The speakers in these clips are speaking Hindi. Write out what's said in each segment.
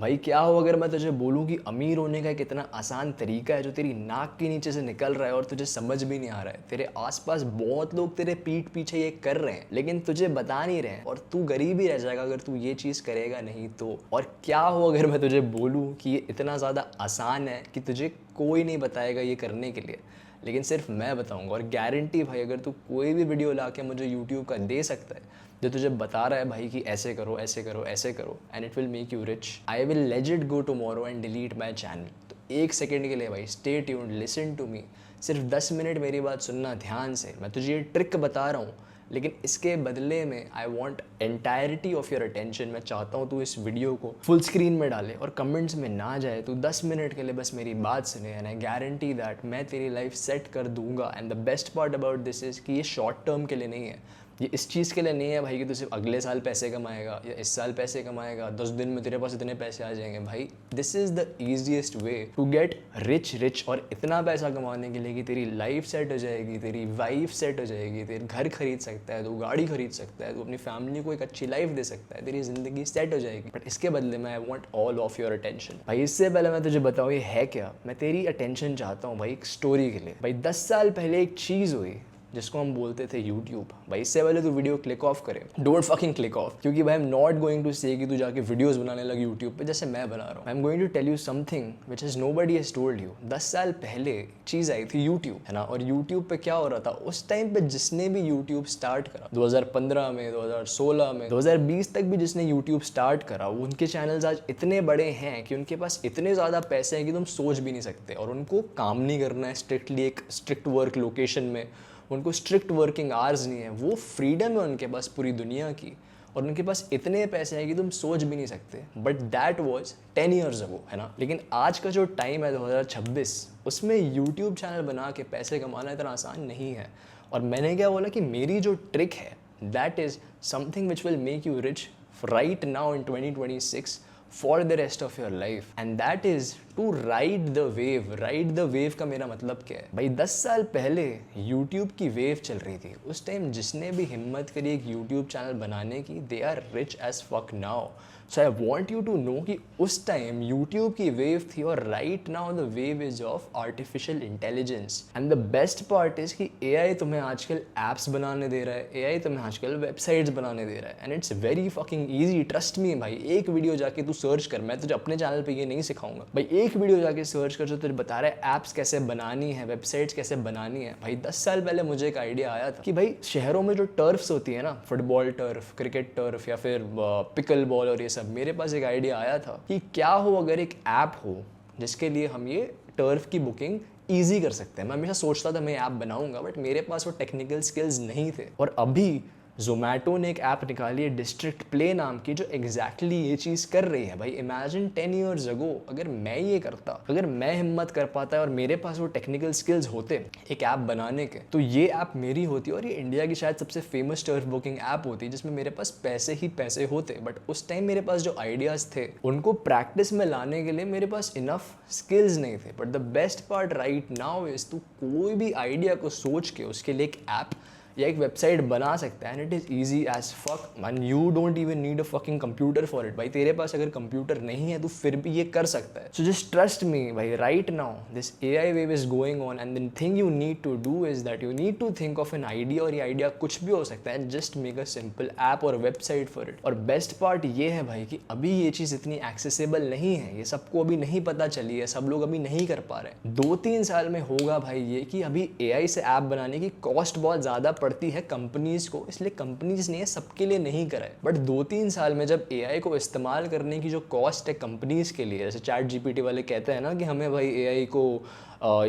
भाई क्या हो अगर मैं तुझे बोलूं कि अमीर होने का एक इतना आसान तरीका है जो तेरी नाक के नीचे से निकल रहा है और तुझे समझ भी नहीं आ रहा है। तेरे आसपास बहुत लोग तेरे पीठ पीछे ये कर रहे हैं लेकिन तुझे बता नहीं रहे हैं और तू गरीब ही रह जाएगा अगर तू ये चीज़ करेगा नहीं तो। और क्या हो अगर मैं तुझे बोलूँ कि ये इतना ज़्यादा आसान है कि तुझे कोई नहीं बताएगा ये करने के लिए, लेकिन सिर्फ मैं बताऊंगा। और गारंटी भाई अगर तू कोई भी वीडियो ला के मुझे यूट्यूब का दे सकता है जो तुझे बता रहा है भाई कि ऐसे करो ऐसे करो ऐसे करो and it will make you rich, I will legit go tomorrow and delete my channel. तो एक सेकेंड के लिए भाई stay tuned, listen to me. सिर्फ 10 मिनट मेरी बात सुनना ध्यान से। मैं तुझे ये ट्रिक बता रहा हूँ लेकिन इसके बदले में I want entirety of your attention. मैं चाहता हूँ तू इस वीडियो को फुल स्क्रीन में डाले और कमेंट्स में ना जाए। तू 10 मिनट के लिए बस मेरी बात सुने एंड आई गारंटी दैट मैं तेरी लाइफ सेट कर दूंगा। And the best part about this is कि ये शॉर्ट टर्म के लिए नहीं है, ये इस चीज़ के लिए नहीं है भाई कि तू सिर्फ अगले साल पैसे कमाएगा या इस साल पैसे कमाएगा, 10 दिन में तेरे पास इतने पैसे आ जाएंगे। भाई this is the easiest way to get rich और इतना पैसा कमाने के लिए कि तेरी लाइफ सेट हो जाएगी, तेरी वाइफ सेट हो जाएगी, तेरे घर खरीद सकता है, तू गाड़ी खरीद सकता है, तू अपनी फैमिली को एक अच्छी लाइफ दे सकता है, तेरी ज़िंदगी सेट हो जाएगी। बट इसके बदले में I want all of your attention. भाई इससे पहले मैं तुझे बताऊँ ये है क्या, मैं तेरी अटेंशन चाहता हूँ भाई एक स्टोरी के लिए। भाई 10 साल पहले एक चीज़ हुई जिसको हम बोलते थे यूट्यूब। भाई इससे पहले तू वीडियो क्लिक ऑफ करे, डोंट फकिंग क्लिक ऑफ, क्योंकि भाई I am not going to say कि तू जाके वीडियोस बनाने लग यूट्यूब पे जैसे मैं बना रहा हूँ। I am going to tell you something which has nobody has told you. 10 साल पहले चीज़ आई थी यूट्यूब, है ना। और यूट्यूब पे क्या हो रहा था उस टाइम पे, जिसने भी यूट्यूब स्टार्ट करा 2015 में, 2016 में, 2020 तक भी जिसने यूट्यूब स्टार्ट करा, उनके चैनल्स आज इतने बड़े हैं कि उनके पास इतने ज़्यादा पैसे हैं कि तुम सोच भी नहीं सकते। और उनको काम नहीं करना है स्ट्रिक्टली एक स्ट्रिक्ट वर्क लोकेशन में, उनको स्ट्रिक्ट वर्किंग आवर्स नहीं है, वो फ्रीडम है उनके पास पूरी दुनिया की। और उनके पास इतने पैसे हैं कि तुम सोच भी नहीं सकते। But that was 10 years ago, है ना। लेकिन आज का जो टाइम है 2026, उसमें यूट्यूब चैनल बना के पैसे कमाना इतना आसान नहीं है। और मैंने क्या बोला कि मेरी जो ट्रिक है that is something which will make you rich right now in 2026 for the rest of your life, and that is to ride the wave. Ride the wave का मेरा मतलब क्या है भाई, 10 साल पहले यूट्यूब की वेव चल रही थी। उस टाइम जिसने भी हिम्मत करी एक यूट्यूब चैनल बनाने की, they are rich as fuck now. So I want you to know कि उस टाइम यूट्यूब की वेव थी और right now the wave is of artificial intelligence. And the best part is कि AI तुम्हें आजकल एप्स बनाने दे रहा है, AI तुम्हें आजकल वेबसाइट्स बनाने दे रहा है, and it's very fucking easy. Trust me भाई, एक वीडियो जाके तू सर्च कर, मैं तुझे अपने चैनल पे ये नहीं सिखाऊंगा भाई, एक वीडियो जाके सर्च कर जो तुझे बता रहा है ऐप्स कैसे बनानी है, वेबसाइट्स कैसे बनानी है। भाई 10 साल पहले मुझे एक आइडिया आया था कि भाई शहरों में जो टर्फ्स होती है ना, फुटबॉल टर्फ, क्रिकेट टर्फ या फिर पिकल बॉल और ये सब, मेरे पास एक आइडिया आया था कि क्या हो अगर एक ऐप हो जिसके लिए हम ये टर्फ की बुकिंग ईजी कर सकते हैं। मैं हमेशा सोचता था मैं ऐप बनाऊंगा, बट मेरे पास वो टेक्निकल स्किल्स नहीं थे। और अभी जोमेटो ने एक ऐप निकाली है डिस्ट्रिक्ट प्ले नाम की, जो एग्जैक्टली ये चीज़ कर रही है। भाई इमेजिन 10 ईयर्स अगो अगर मैं ये करता, अगर मैं हिम्मत कर पाता और मेरे पास वो टेक्निकल स्किल्स होते एक ऐप बनाने के, तो ये ऐप मेरी होती और ये इंडिया की शायद सबसे फेमस टर्फ बुकिंग ऐप होती जिसमें मेरे पास पैसे ही पैसे होते। बट उस टाइम मेरे पास जो आइडियाज़ थे उनको प्रैक्टिस में लाने के लिए मेरे पास इनफ स्किल्स नहीं थे। But the best part right now is, तू कोई भी आइडिया को सोच के उसके लिए एक ऐप या एक वेबसाइट बना सकता है, and it is easy as fuck man. You don't even need a fucking computer for it. भाई तेरे पास अगर कंप्यूटर नहीं है तो फिर भी ये कर सकता है। सो जस्ट ट्रस्ट मी भाई, right now this AI wave is going on, and the thing you need to do is that you need to think of an idea, और ये आइडिया कुछ भी हो सकता है, just make a simple app और वेबसाइट फॉर इट। और बेस्ट पार्ट ये है भाई कि अभी ये चीज़ इतनी एक्सेसिबल नहीं है, ये सबको अभी नहीं पता चली है, सब लोग अभी नहीं कर पा रहे। 2-3 साल में होगा भाई ये कि अभी AI से ऐप बनाने की कॉस्ट बहुत ज़्यादा पड़ती है कंपनीज को, इसलिए कंपनीज ने सबके लिए नहीं करा है। बट 2-3 साल में जब AI को इस्तेमाल करने की जो कॉस्ट है कंपनीज के लिए, जैसे ChatGPT वाले कहते हैं ना कि हमें भाई AI को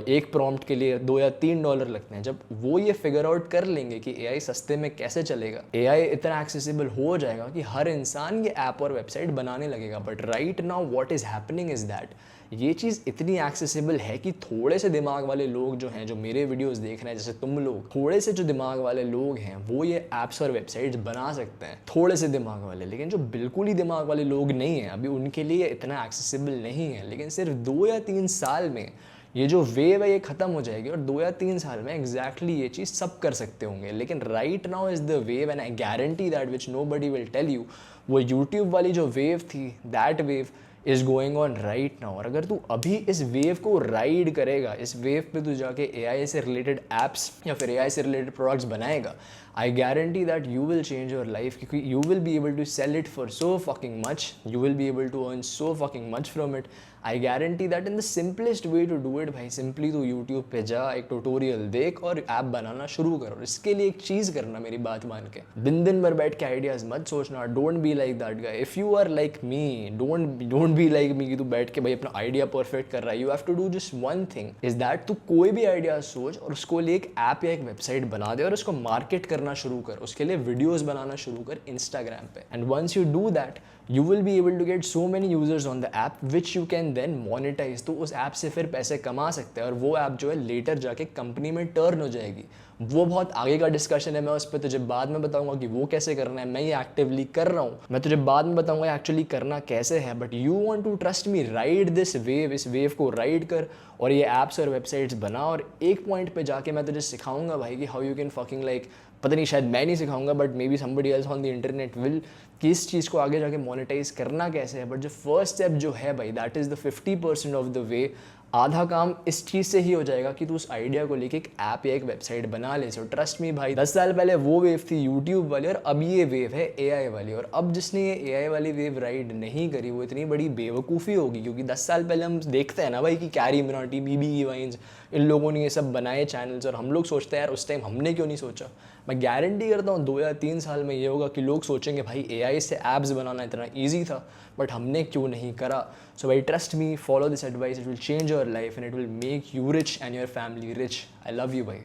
एक प्रॉम्प्ट के लिए $2 या $3 लगते हैं, जब वो ये फिगर आउट कर लेंगे कि AI सस्ते में कैसे चलेगा, AI इतना एक्सेसिबल हो जाएगा कि हर इंसान ये ऐप और वेबसाइट बनाने लगेगा। But right now what is happening is that ये चीज़ इतनी एक्सेसिबल है कि थोड़े से दिमाग वाले लोग जो हैं, जो मेरे वीडियोस देख रहे हैं, जैसे तुम लोग, थोड़े से जो दिमाग वाले लोग हैं वो ये ऐप्स और वेबसाइट्स बना सकते हैं, थोड़े से दिमाग वाले। लेकिन जो बिल्कुल ही दिमाग वाले लोग नहीं हैं, अभी उनके लिए इतना एक्सेसिबल नहीं है। लेकिन सिर्फ 2 या 3 साल में ये जो वेव है ये ख़त्म हो जाएगी, और 2 या 3 साल में एग्जैक्टली ये चीज़ सब कर सकते होंगे। लेकिन right now is the wave, and I guarantee that which nobody will tell you, वो यूट्यूब वाली जो वेव थी, that wave is going on right now. और अगर तू अभी इस वेव को राइड करेगा, इस वेव पे तू जाके एआई से रिलेटेड एप्स या फिर एआई से रिलेटेड प्रोडक्ट्स बनाएगा, I guarantee that you will change your life, क्योंकि you will be able to sell it for so fucking much, you will be able to earn so fucking much from it. I guarantee that in the simplest way to do it भाई, सिंपली तू यूट्यूब पे जा, एक ट्यूटोरियल देख और ऐप बनाना शुरू कर। और इसके लिए एक चीज़ करना, मेरी बात मान के, दिन भर बैठ के आइडियाज़ मत सोचना। Don't be like that guy. If you are like me, don't be like me कि तू बैठ के भाई अपना आइडिया परफेक्ट कर रहा है। You have to do just one thing, is that तू कोई भी आइडिया सोच और उसको लिए एक ऐप या एक वेबसाइट बना दे और उसको मार्केट करना शुरू कर। उसके लिए वीडियोज़ बनाना शुरू कर इंस्टाग्राम पे। And once you do that, you will be able to get so many users on the app which you can then monetize। तो उस ऐप से फिर पैसे कमा सकते हैं और वो ऐप जो है लेटर जाके कंपनी में टर्न हो जाएगी। वो बहुत आगे का डिस्कशन है, मैं उस पर तुझे बाद में बताऊंगा कि वो कैसे करना है। मैं ये एक्टिवली कर रहा हूँ, मैं तुझे बाद में बताऊंगा एक्चुअली करना कैसे है। But you want to trust me, ride this wave, इस वेव को राइड कर और ये ऐप्स और वेबसाइट्स बना। और एक पॉइंट पे जाके मैं तुझे सिखाऊंगा भाई कि how you can fucking like, पता नहीं शायद मैं नहीं सिखाऊंगा but may be somebody else on the internet will, कि इस चीज़ को आगे जाके मोनेटाइज करना कैसे है। बट जो फर्स्ट स्टेप जो है भाई, that is the 50% of the way. आधा काम इस चीज़ से ही हो जाएगा कि तू उस आइडिया को लेके एक ऐप या एक वेबसाइट बना ले। सो ट्रस्ट मी भाई, 10 साल पहले वो वेव थी यूट्यूब वाली और अब ये वेव है एआई वाली। और अब जिसने ये एआई वाली वेव राइड नहीं करी वो इतनी बड़ी बेवकूफ़ी होगी, क्योंकि 10 साल पहले हम देखते हैं ना भाई कि कैरी मिनाटी, बीबी वाइन्स, इन लोगों ने ये सब बनाए चैनल्स, और हम लोग सोचते हैं यार उस टाइम हमने क्यों नहीं सोचा। मैं गारंटी करता हूँ 2 या 3 साल में ये होगा कि लोग सोचेंगे भाई एआई से ऐप्स बनाना इतना ईजी था बट हमने क्यों नहीं करा। सो भाई trust me, follow this advice, it will change your life and it will make you rich and your family rich. I love you भाई।